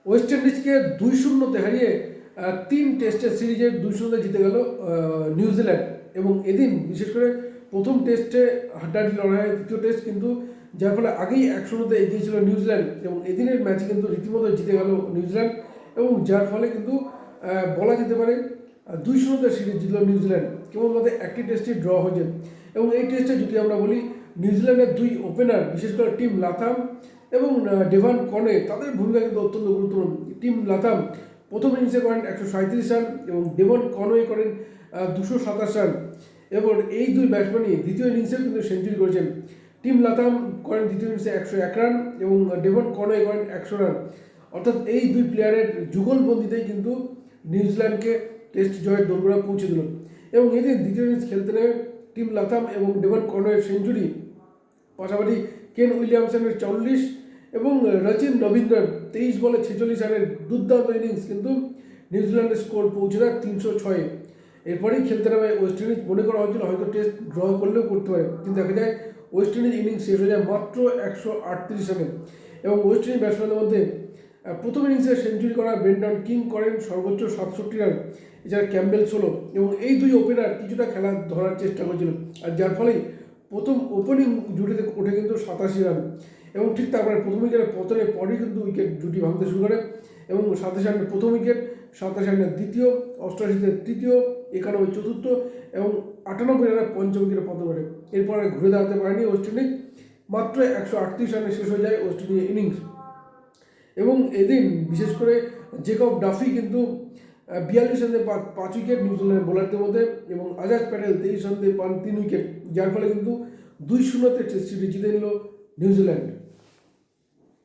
West ইন্ডিজকে 2-0 হারিয়ে 3 টেস্টের সিরিজে 2-0 জিতে গেল নিউজিল্যান্ড। এবং এদিন বিশেষ করে প্রথম টেস্টে হাড্ডাহাড্ডি লড়াই হয়, দ্বিতীয় টেস্ট কিন্তু যার ফলে আগেই 1-0 এগিয়ে ছিল নিউজিল্যান্ড, এবং এদিনের ম্যাচে কিন্তু রীতিমতো জিতে গেল নিউজিল্যান্ড, এবং যার ফলে কিন্তু বলা যেতে পারে 2-0 সিরিজ জিতল নিউজিল্যান্ড। কেবলমাত্র একটি টেস্টই ড্র হয়েছে। এবং এই টেস্টে যদি আমরা বলি, নিউজিল্যান্ডের 2 ওপেনার বিশেষ করে টিম লাথাম এবং ডেভান কনে, তাদের ভূমিকা কিন্তু অত্যন্ত গুরুত্বপূর্ণ। টিম লাথাম প্রথম ইনিংসে করেন 137 রান এবং ডেভন কনওয়ে করেন 227 রান। এবার এই দুই ব্যাটসম্যানই দ্বিতীয় ইনিংসেও কিন্তু সেঞ্চুরি করেছেন। টিম লাথাম করেন দ্বিতীয় ইনিংসে 101 রান এবং ডেভন কনওয়ে করেন 100 রান। অর্থাৎ এই দুই প্লেয়ারের যুগলবন্দিতেই কিন্তু নিউজিল্যান্ডকে টেস্ট জয়ের দোরগোড়ায় পৌঁছে দিল। এবং এদিন দ্বিতীয় ইনিংস খেলতে নেমে টিম লাথাম এবং ডেভন কনওয়ের সেঞ্চুরি, পাশাপাশি কেন উইলিয়ামসনের 40 এবং রচিন রবীন্দ্রন 23 বলে 46 রানের দুর্দান্ত ইনিংস কিন্তু নিউজিল্যান্ডের স্কোর পৌঁছে দেয় 306-এ। এরপরেই খেলতে নামে ওয়েস্ট ইন্ডিজ। মনে করা হচ্ছিল হয়তো টেস্ট ড্র করলেও করতে পারে, কিন্তু দেখা যায় ওয়েস্ট ইন্ডিজ ইনিংস শেষ হয়ে যায় মাত্র 138 রানে। এবং ওয়েস্ট ইন্ডিজ ব্যাটসম্যানদের মধ্যে প্রথম ইনিংসে সেঞ্চুরি করা ব্রেন্ডন কিং করেন সর্বোচ্চ 67 রান, এছাড়া ক্যাম্বেল 16। এবং এই দুই ওপেনার কিছুটা খেলা ধরার চেষ্টা করেছিল, আর যার ফলে প্রথম ওপেনিং জুটিতে ওঠে কিন্তু 87 রান। এবং ঠিক তারপরে প্রথম উইকেটের পতনের পরই কিন্তু উইকেট জুটি ভাঙতে শুরু করে, এবং 27 রানের প্রথম উইকেট, 27 রানের দ্বিতীয়, 88-তে তৃতীয়, 91 চতুর্থ এবং 98 রানের পঞ্চম উইকেটে পতন ঘটে। এরপর আর ঘুরে দাঁড়াতে পারেনি ওয়েস্ট ইন্ডিজ। মাত্র 138 রানে শেষ হয়ে যায় ওয়েস্ট ইন্ডিজের ইনিংস। এবং এদিন বিশেষ করে জেকব ডাফি কিন্তু 42 রানে 5 উইকেট নিউজিল্যান্ডের বোলারদের মধ্যে, এবং আজাদ প্যাটেল 23 রানে পান 3 উইকেট, যার ফলে কিন্তু 2-0 টেস্ট সিরিজ জিতে নিল নিউজিল্যান্ড।